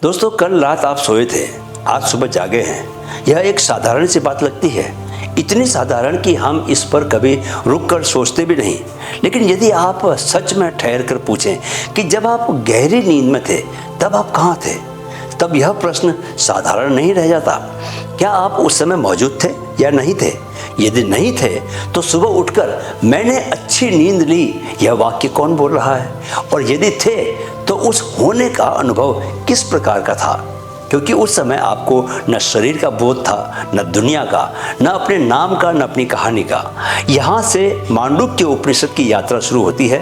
दोस्तों, कल रात आप सोए थे, आज सुबह जागे हैं। यह एक साधारण सी बात लगती है, इतनी साधारण कि हम इस पर कभी रुक कर सोचते भी नहीं। लेकिन यदि आप सच में ठहर कर पूछें कि जब आप गहरी नींद में थे तब आप कहाँ थे, तब यह प्रश्न साधारण नहीं रह जाता। क्या आप उस समय मौजूद थे या नहीं थे? यदि नहीं थे तो सुबह उठकर मैंने अच्छी नींद ली, यह वाक्य कौन बोल रहा है? और यदि थे तो उस होने का अनुभव किस प्रकार का था? क्योंकि उस समय आपको न शरीर का बोध था, न दुनिया का, न अपने नाम का, न अपनी कहानी का। यहाँ से मांडुक्य उपनिषद की यात्रा शुरू होती है।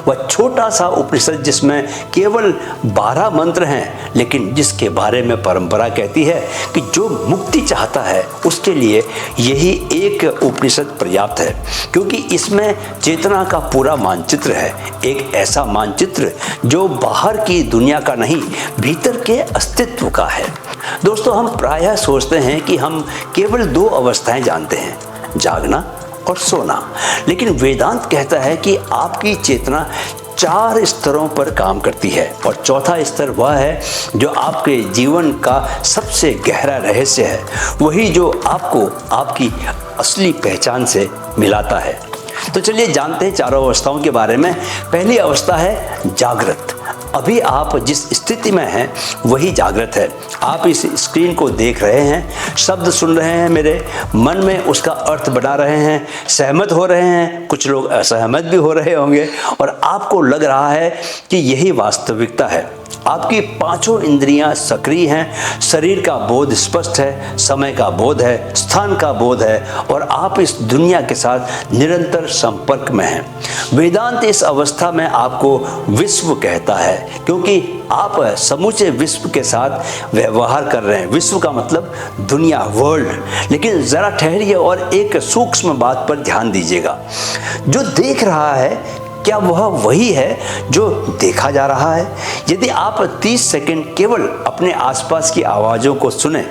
वह छोटा सा उपनिषद जिसमें केवल 12 मंत्र हैं, लेकिन जिसके बारे में परंपरा कहती है कि जो मुक्ति चाहता है उसके लिए यही एक उपनिषद पर्याप्त है, क्योंकि इसमें चेतना का पूरा मानचित्र है। एक ऐसा मानचित्र जो बाहर की दुनिया का नहीं, भीतर के अस्तित्व का है। दोस्तों, हम प्रायः सोचते हैं कि हम केवल 2 अवस्थाएं जानते हैं, जागना और सोना। लेकिन वेदांत कहता है कि आपकी चेतना 4 स्तरों पर काम करती है, और चौथा स्तर वह है जो आपके जीवन का सबसे गहरा रहस्य है, वही जो आपको आपकी असली पहचान से मिलाता है। तो चलिए जानते हैं चारों अवस्थाओं के बारे में। पहली अवस्था है जागृत। अभी आप जिस स्थिति में हैं वही जागृत है। आप इस स्क्रीन को देख रहे हैं, शब्द सुन रहे हैं, मेरे मन में उसका अर्थ बना रहे हैं, सहमत हो रहे हैं, कुछ लोग असहमत भी हो रहे होंगे, और आपको लग रहा है कि यही वास्तविकता है। आपकी 5 इंद्रियां सक्रिय हैं, शरीर का बोध स्पष्ट है, समय का बोध है, स्थान का बोध है, और आप इस दुनिया के साथ निरंतर संपर्क में हैं। वेदांत इस अवस्था में आपको विश्व कहता है, क्योंकि आप समूचे विश्व के साथ व्यवहार कर रहे हैं। विश्व का मतलब दुनिया, वर्ल्ड। लेकिन ज़रा ठहरिए और एक सूक्ष्म बात पर ध्यान दीजिएगा। जो देख रहा है क्या वह वही है जो देखा जा रहा है? यदि आप 30 सेकंड केवल अपने आसपास की आवाज़ों को सुने,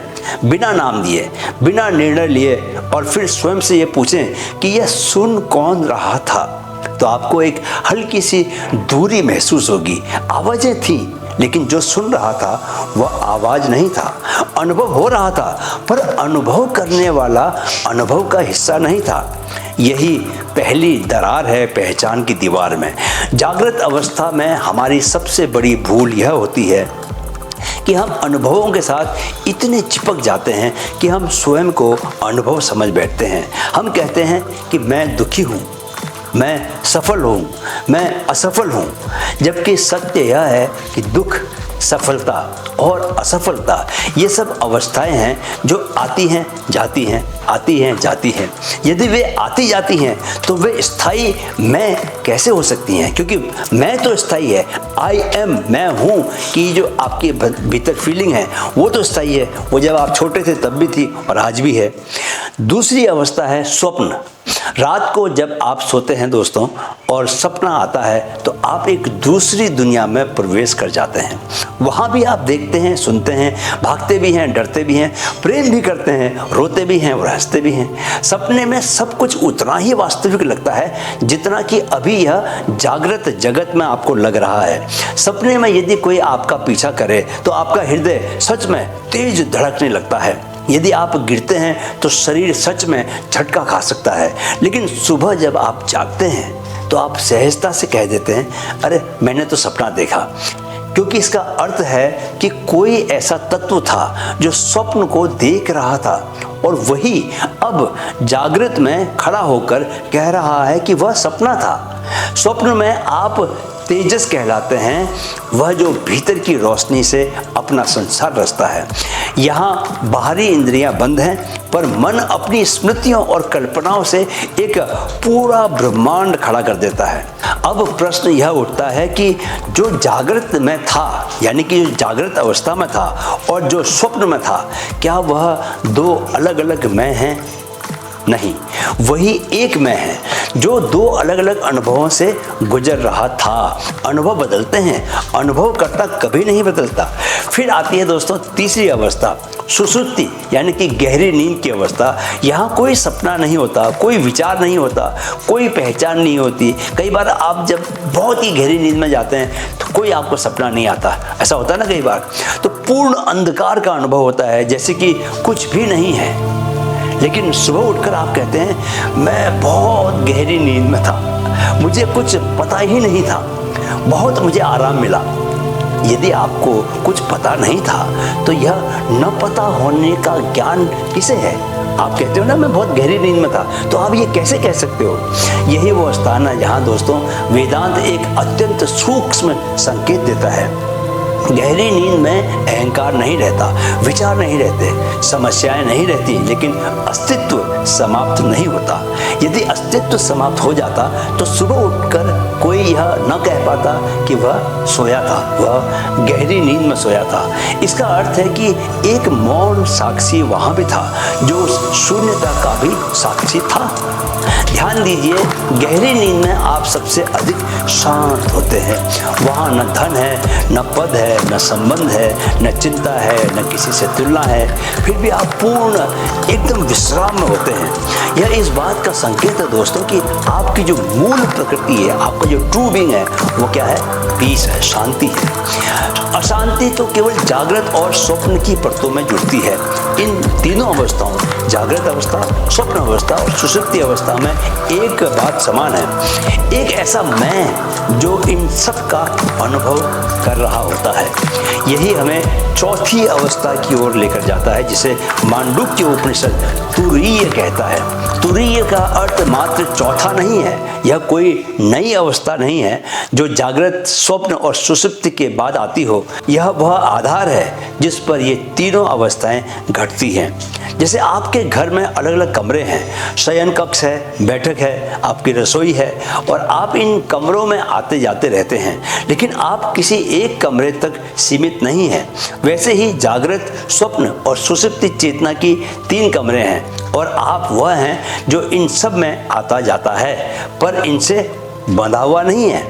बिना नाम दिए, बिना निर्णय लिए, और फिर स्वयं से ये पूछें कि यह सुन कौन रहा था, तो आपको एक हल्की सी दूरी महसूस होगी। आवाज़ें थी, लेकिन जो सुन रहा था वह आवाज़ नहीं था। अनुभव हो रहा था, पर अनुभव करने वाला अनुभव का हिस्सा नहीं था। यही पहली दरार है पहचान की दीवार में। जागृत अवस्था में हमारी सबसे बड़ी भूल यह होती है कि हम अनुभवों के साथ इतने चिपक जाते हैं कि हम स्वयं को अनुभव समझ बैठते हैं। हम कहते हैं कि मैं दुखी हूँ, मैं सफल हूँ, मैं असफल हूँ, जबकि सत्य यह है कि दुख, सफलता और असफलता ये सब अवस्थाएं हैं जो आती हैं जाती हैं, आती हैं जाती हैं। यदि वे आती जाती हैं तो वे स्थायी मैं कैसे हो सकती हैं? क्योंकि मैं तो स्थायी है, आई एम, मैं हूँ, कि जो आपके भीतर फीलिंग है वो तो स्थायी है। वो जब आप छोटे थे तब भी थी और आज भी है। दूसरी अवस्था है स्वप्न। रात को जब आप सोते हैं दोस्तों और सपना आता है तो आप एक दूसरी दुनिया में प्रवेश कर जाते हैं। वहाँ भी आप देखते हैं, सुनते हैं, भागते भी हैं, डरते भी हैं, प्रेम भी करते हैं, रोते भी हैं और हंसते भी हैं। सपने में सब कुछ उतना ही वास्तविक लगता है जितना कि अभी यह जागृत जगत में आपको लग रहा है। सपने में यदि कोई आपका पीछा करे तो आपका हृदय सच में तेज धड़कने लगता है। यदि आप गिरते हैं तो शरीर सच में झटका खा सकता है। लेकिन सुबह जब आप जागते हैं तो आप सहजता से कह देते हैं, अरे मैंने तो सपना देखा, क्योंकि इसका अर्थ है कि कोई ऐसा तत्व था जो स्वप्न को देख रहा था, और वही अब जागृत में खड़ा होकर कह रहा है कि वह सपना था। स्वप्न में आप तेजस कहलाते हैं, वह जो भीतर की रोशनी से अपना संसार रचता है। यहाँ बाहरी इंद्रियां बंद हैं, पर मन अपनी स्मृतियों और कल्पनाओं से एक पूरा ब्रह्मांड खड़ा कर देता है। अब प्रश्न यह उठता है कि जो जागृत में था, यानी कि जो जागृत अवस्था में था और जो स्वप्न में था, क्या वह 2 अलग अलग मैं हैं? नहीं, वही एक मैं है जो 2 अलग अलग अनुभवों से गुजर रहा था। अनुभव बदलते हैं, अनुभव करता कभी नहीं बदलता। फिर आती है दोस्तों तीसरी अवस्था, सुषुप्ति, यानी कि गहरी नींद की अवस्था। यहाँ कोई सपना नहीं होता, कोई विचार नहीं होता, कोई पहचान नहीं होती। कई बार आप जब बहुत ही गहरी नींद में जाते हैं तो कोई आपको सपना नहीं आता। ऐसा होता है ना कई बार। तो पूर्ण अंधकार का अनुभव होता है, जैसे कि कुछ भी नहीं है। लेकिन सुबह उठकर आप कहते हैं मैं बहुत गहरी नींद में था, मुझे कुछ पता ही नहीं था, बहुत मुझे आराम मिला। यदि आपको कुछ पता नहीं था तो यह न पता होने का ज्ञान किसे है? आप कहते हो ना मैं बहुत गहरी नींद में था, तो आप ये कैसे कह सकते हो? यही वो स्थान है जहाँ दोस्तों वेदांत एक अत्यंत सूक्ष्म संकेत देता है। गहरी नींद में अहंकार नहीं रहता, विचार नहीं रहते, समस्याएं नहीं रहती, लेकिन अस्तित्व समाप्त नहीं होता। यदि अस्तित्व समाप्त हो जाता तो सुबह उठकर कोई यह न कह पाता कि वह सोया था, वह गहरी नींद में सोया था। इसका अर्थ है कि एक मौन साक्षी वहाँ भी था, जो उस शून्यता का भी साक्षी था। ध्यान दीजिए, गहरी नींद में आप सबसे अधिक शांत होते हैं। वहाँ न धन है, न पद है, न संबंध है, न चिंता है, न किसी से तुलना है, फिर भी आप पूर्ण एकदम विश्राम में होते हैं। यह इस बात का संकेत है दोस्तों कि आपकी जो मूल प्रकृति है, आपका जो ट्रू बीइंग है, वो क्या है? पीस है, शांति है। अशांति तो केवल जागृत और स्वप्न की परतों में जुड़ती है। इन तीनों अवस्थाओं, जागृत अवस्था, स्वप्न अवस्था और सुषुप्ति अवस्था में एक बात समान है, एक ऐसा मैं जो इन सब का अनुभव कर रहा होता है। यही हमें चौथी अवस्था की ओर लेकर जाता है, जिसे मांडुक्य उपनिषद तुरीय कहता है। तुरीय का अर्थ मात्र चौथा नहीं है, यह कोई नई अवस्था नहीं है जो जागृत, स्वप्न और सुषुप्ति के बाद आती हो। यह वह आधार है जिस पर ये तीनों अवस्थाएं घटती हैं। जैसे आपके घर में अलग अलग कमरे हैं, शयन कक्ष है, बैठक है, आपकी रसोई है, और आप इन कमरों में आते जाते रहते हैं, लेकिन आप किसी एक कमरे तक सीमित नहीं हैं। वैसे ही जागृत, स्वप्न और सुषुप्ति चेतना की 3 कमरे हैं, और आप वह हैं जो इन सब में आता जाता है, पर इनसे बंधा हुआ नहीं है।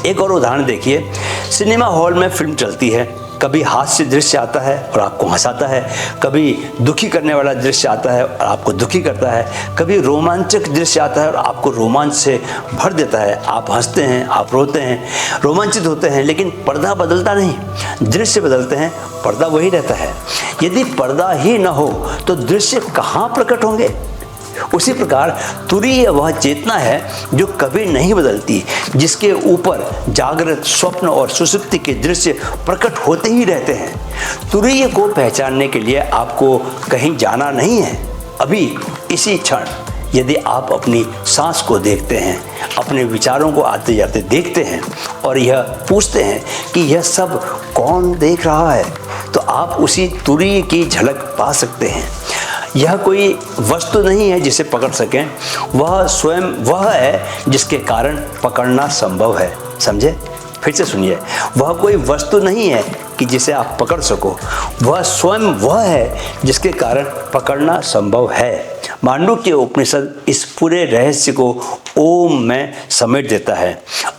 एक और उदाहरण देखिए, सिनेमा हॉल में फिल्म चलती है, कभी हास्य दृश्य आता है और आपको हंसाता है, कभी दुखी करने वाला दृश्य आता है और आपको दुखी करता है, कभी रोमांचक दृश्य आता है और आपको रोमांच से भर देता है। आप हंसते हैं, आप रोते हैं, रोमांचित होते हैं, लेकिन पर्दा बदलता नहीं, दृश्य बदलते हैं, पर्दा वही रहता है। यदि पर्दा ही न हो तो दृश्य कहाँ प्रकट होंगे? उसी प्रकार तुरीय वह चेतना है जो कभी नहीं बदलती, जिसके ऊपर जागृत, स्वप्न और सुषुप्ति के दृश्य प्रकट होते ही रहते हैं। तुरीय को पहचानने के लिए आपको कहीं जाना नहीं है। अभी इसी क्षण यदि आप अपनी सांस को देखते हैं, अपने विचारों को आते जाते देखते हैं और यह पूछते हैं कि यह सब कौन देख रहा है, तो आप उसी तुरीय की झलक पा सकते हैं। यह कोई वस्तु नहीं है जिसे पकड़ सकें, वह स्वयं वह है जिसके कारण पकड़ना संभव है। समझे? फिर से सुनिए, वह कोई वस्तु नहीं है कि जिसे आप पकड़ सको, वह स्वयं वह है जिसके कारण पकड़ना संभव है। मांडुक्य उपनिषद इस पूरे रहस्य को ओम में समेट देता है।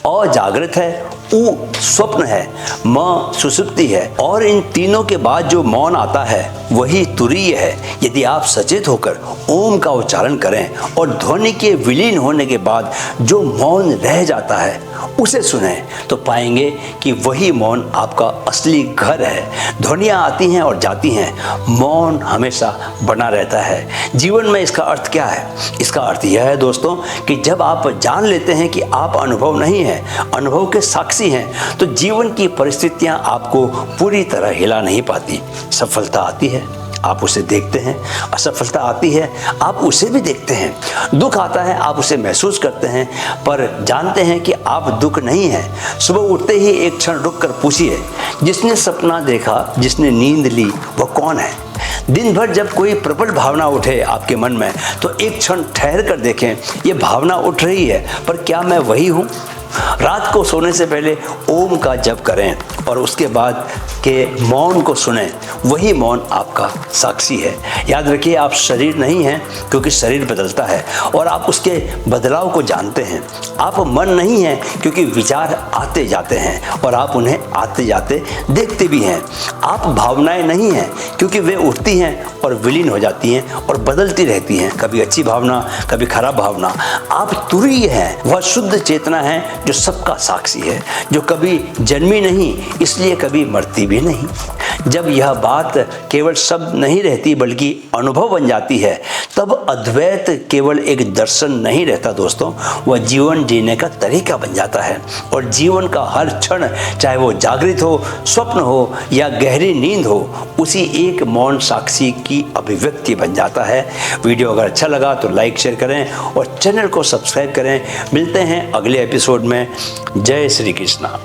अ जागृत है, उ स्वप्न है, म सुषुप्ति है, और इन तीनों के बाद जो मौन आता है वही तुरीय है। यदि आप सचेत होकर ओम का उच्चारण करें और ध्वनि के विलीन होने के बाद जो मौन रह जाता है उसे सुने, तो पाएंगे कि वही मौन आपका असली घर है। ध्वनियाँ आती हैं और जाती हैं, मौन हमेशा बना रहता है। जीवन में इसका अर्थ क्या है? इसका अर्थ यह है दोस्तों कि जब आप जान लेते हैं कि आप अनुभव नहीं हैं, अनुभव के साक्षी हैं, तो जीवन की परिस्थितियां आपको पूरी तरह हिला नहीं पाती। सफलता आती है, आप उसे देखते हैं, असफलता आती है, आप उसे भी देखते हैं, दुख आता है, आप उसे महसूस करते हैं, पर जानते हैं कि आप दुख नहीं हैं। सुबह उठते ही एक क्षण रुक कर पूछिए, जिसने सपना देखा, जिसने नींद ली, वह कौन है? दिन भर जब कोई प्रबल भावना उठे आपके मन में, तो एक क्षण ठहर कर देखें, ये भावना उठ रही है, पर क्या मैं वही हूँ? रात को सोने से पहले ओम का जप करें और उसके बाद के मौन को सुनें, वही मौन आपका साक्षी है। याद रखिए, आप शरीर नहीं हैं, क्योंकि शरीर बदलता है और आप उसके बदलाव को जानते हैं। आप मन नहीं हैं, क्योंकि विचार आते जाते हैं और आप उन्हें आते जाते देखते भी हैं। आप भावनाएं नहीं हैं, क्योंकि वे उठती हैं और विलीन हो जाती हैं और बदलती रहती हैं, कभी अच्छी भावना, कभी खराब भावना। आप तुरीय हैं, वह शुद्ध चेतना है जो सबका साक्षी है, जो कभी जन्मी नहीं इसलिए कभी मरती भी नहीं। जब यह बात केवल शब्द नहीं रहती बल्कि अनुभव बन जाती है, तब अद्वैत केवल एक दर्शन नहीं रहता दोस्तों, वह जीवन जीने का तरीका बन जाता है। और जीवन का हर क्षण, चाहे वो जागृत हो, स्वप्न हो या गहरी नींद हो, उसी एक मौन साक्षी की अभिव्यक्ति बन जाता है। वीडियो अगर अच्छा लगा तो लाइक शेयर करें और चैनल को सब्सक्राइब करें। मिलते हैं अगले एपिसोड में। जय श्री कृष्णा।